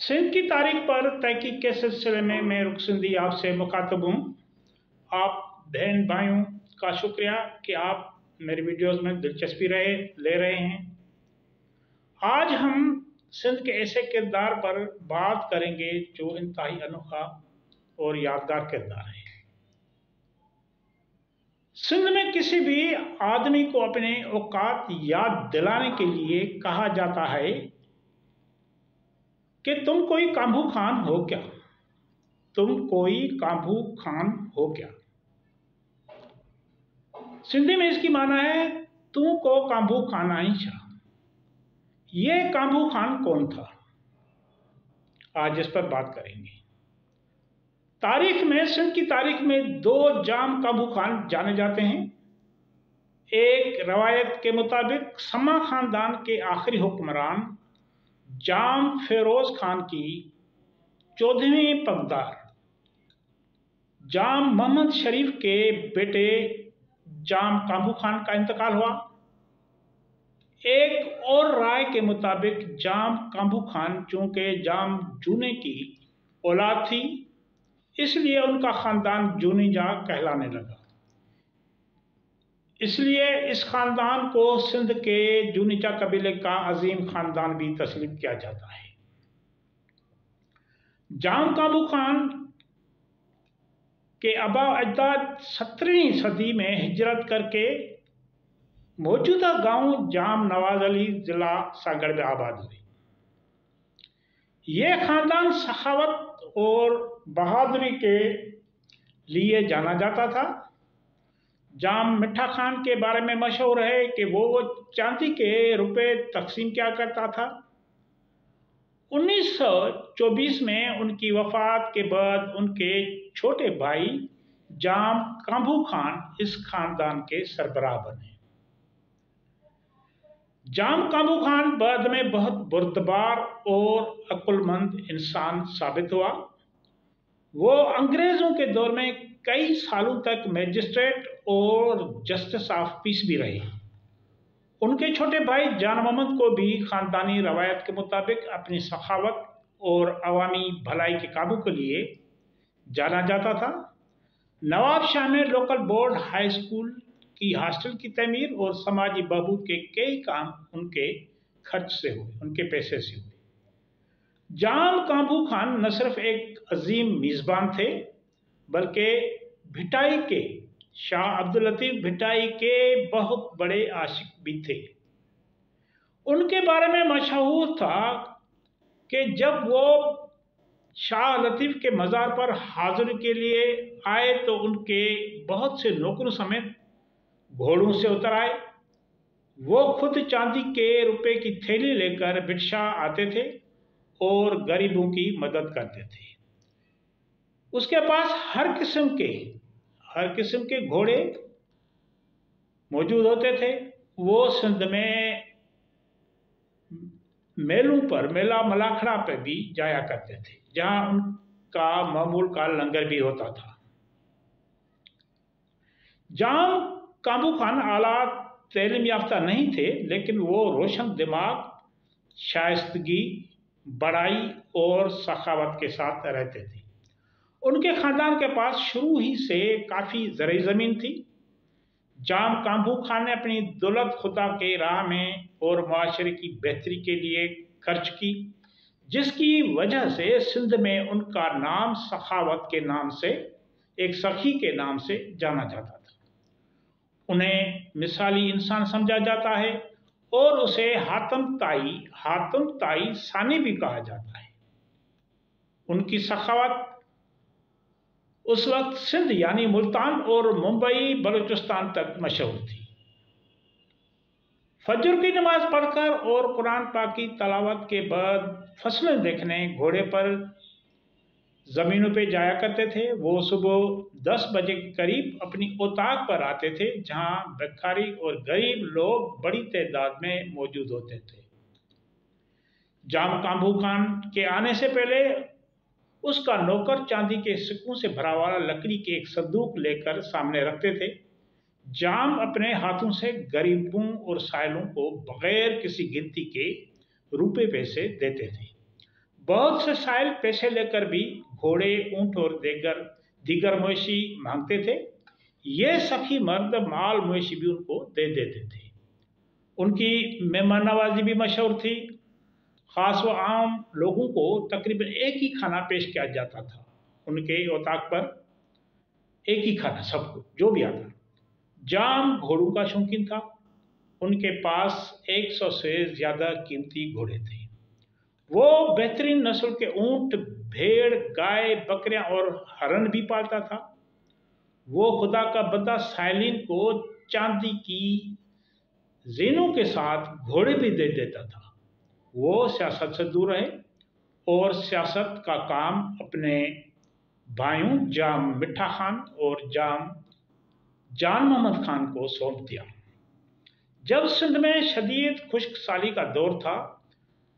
सिंध की तारीख पर तहकीक के सिलसिले में मैं रुख सिंधी आपसे मुखातब हूँ। आप बहन भाइयों का शुक्रिया कि आप मेरी वीडियोस में दिलचस्पी ले रहे हैं। आज हम सिंध के ऐसे किरदार पर बात करेंगे जो इंतहाई अनोखा और यादगार किरदार है। सिंध में किसी भी आदमी को अपने औकात याद दिलाने के लिए कहा जाता है कि तुम कोई कांबू खान हो क्या, तुम कोई कांबू खान हो क्या। सिंधी में इसकी माना है तू को कांबू खान आई छा। ये कांबू खान कौन था, आज इस पर बात करेंगे। तारीख में, सिंध की तारीख में दो जाम कांबू खान जाने जाते हैं। एक रवायत के मुताबिक समा खानदान के आखिरी हुक्मरान जाम फेरोज खान की 14वीं पगदार जाम मोहम्मद शरीफ के बेटे जाम कांबू खान का इंतकाल हुआ। एक और राय के मुताबिक जाम कांबू खान चूंकि जाम जूने की औलाद थी, इसलिए उनका खानदान जूनीजा कहलाने लगा। इसलिए इस खानदान को सिंध के जूनीजा कबीले का अजीम खानदान भी तस्लीम किया जाता है। जाम कांबू खान के आबा अजदाद 17वीं सदी में हिजरत करके मौजूदा गांव जाम नवाज अली जिला सागर में आबाद हुए। ये खानदान सखावत और बहादुरी के लिए जाना जाता था। जाम मिठा खान के बारे में मशहूर है कि वो चांदी के रुपए तकसीम किया करता था। 1924 में उनकी वफात के बाद उनके छोटे भाई जाम कांबू खान इस खानदान के सरबराह बने। जाम कांबू खान बाद में बहुत बुर्दबार और अक्लमंद इंसान साबित हुआ। वो अंग्रेजों के दौर में कई सालों तक मैजिस्ट्रेट और जस्टिस ऑफ पीस भी रहे। उनके छोटे भाई जान मोहम्मद को भी खानदानी रवायत के मुताबिक अपनी सखावत और अवामी भलाई के काबू के लिए जाना जाता था। नवाब शाह में लोकल बोर्ड हाई स्कूल की हॉस्टल की तमीर और समाजी बहबूद के कई काम उनके खर्च से हुए, उनके पैसे से हुए। जाम कांबू खान न सिर्फ एक अजीम मेज़बान थे, बल्कि भिटाई के शाह अब्दुल लतीफ भिटाई के बहुत बड़े आशिक भी थे। उनके बारे में मशहूर था कि जब वो शाह लतीफ के मज़ार पर हाजिरी के लिए आए तो उनके बहुत से नौकरों समेत घोड़ों से उतर आए। वो खुद चांदी के रुपए की थैली लेकर भिक्षा आते थे और गरीबों की मदद करते थे। उसके पास हर किस्म के घोड़े मौजूद होते थे। वो सिंध में मेलों पर, मेला मलाखड़ा पर भी जाया करते थे, जहां उनका मामूल का लंगर भी होता था। जाम कांबू खान आला तालीम याफ्ता नहीं थे, लेकिन वो रोशन दिमाग, शाइस्तगी, बड़ाई और सखावत के साथ रहते थे। उनके खानदान के पास शुरू ही से काफ़ी ज़रई ज़मीन थी। जाम कांबू खान ने अपनी दौलत खुदा के राह में और माशरे की बेहतरी के लिए खर्च की, जिसकी वजह से सिंध में उनका नाम सखावत के नाम से, एक सखी के नाम से जाना जाता था। उन्हें मिसाली इंसान समझा जाता है और उसे हातम ताई सानी भी कहा जाता है। उनकी सखावत उस वक्त सिंध यानी मुल्तान और मुंबई बलूचिस्तान तक मशहूर थी। फजर की नमाज पढ़कर और कुरान पाक की तलावत के बाद फसलें देखने घोड़े पर ज़मीनों पे जाया करते थे। वो सुबह 10 बजे के करीब अपनी औताक पर आते थे, जहां भिखारी और गरीब लोग बड़ी तादाद में मौजूद होते थे। जाम कांबू खान के आने से पहले उसका नौकर चांदी के सिक्कों से भरा हुआ लकड़ी के एक संदूक लेकर सामने रखते थे। जाम अपने हाथों से गरीबों और साइलों को बगैर किसी गिनती के रुपए पैसे देते थे। बहुत से साइल पैसे लेकर भी घोड़े, ऊंट और दीगर मवेशी मांगते थे। ये सखी मर्द माल मवेशी भी उनको दे देते थे। उनकी मेहमान नवाजी भी मशहूर थी। खास व आम लोगों को तकरीबन एक ही खाना पेश किया जाता था। उनके औताक पर एक ही खाना सबको जो भी आता। जाम घोड़ों का शौकीन था। उनके पास 100 से ज्यादा कीमती घोड़े थे। वो बेहतरीन नस्ल के ऊंट, भेड़, गाय, बकरियां और हरन भी पालता था। वो खुदा का बंदा साइलिन को चांदी की जीनों के साथ घोड़े भी दे देता था। वो सियासत से दूर रहे और सियासत का काम अपने भाइयों जाम मिठा खान और जान मोहम्मद खान को सौंप दिया। जब सिंध में शदीद खुश्क साली का दौर था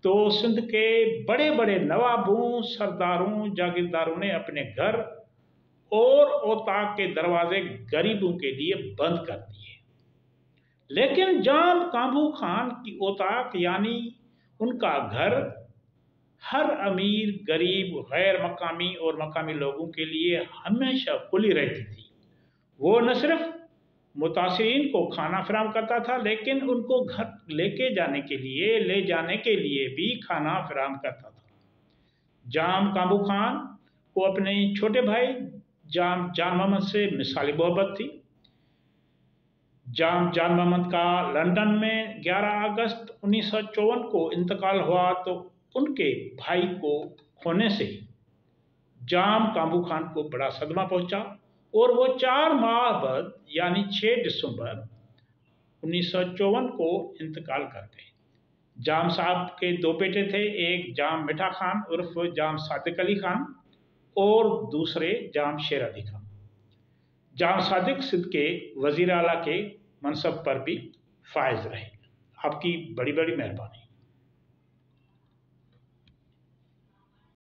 तो सिंध के बड़े बड़े नवाबों, सरदारों, जागीरदारों ने अपने घर और औताक के दरवाजे गरीबों के लिए बंद कर दिए। लेकिन जाम काबू खान की औताक यानी उनका घर हर अमीर, गरीब, गैर मकामी और मकामी लोगों के लिए हमेशा खुली रहती थी। वो न सिर्फ मुतासिरीन को खाना फराहम करता था लेकिन उनको घर ले जाने के लिए भी खाना फराहम करता था। जाम काबू खान को अपने छोटे भाई जान मोहम्मद से मिसाली मोहब्बत थी। जान मोहम्मद का लंदन में 11 अगस्त 1954 को इंतकाल हुआ तो उनके भाई को खोने से जाम काबू खान को बड़ा सदमा पहुंचा और वो 4 माह बाद यानी 6 दिसंबर 1954 को इंतकाल कर गए। जाम साहब के 2 बेटे थे, एक जाम मिठा खान उर्फ जाम सादिक अली खान और दूसरे जाम शेर अली खान। जाम सादिक सिंध के वजीर आला के मनसब पर भी फायज रहे। आपकी बड़ी बड़ी मेहरबानी।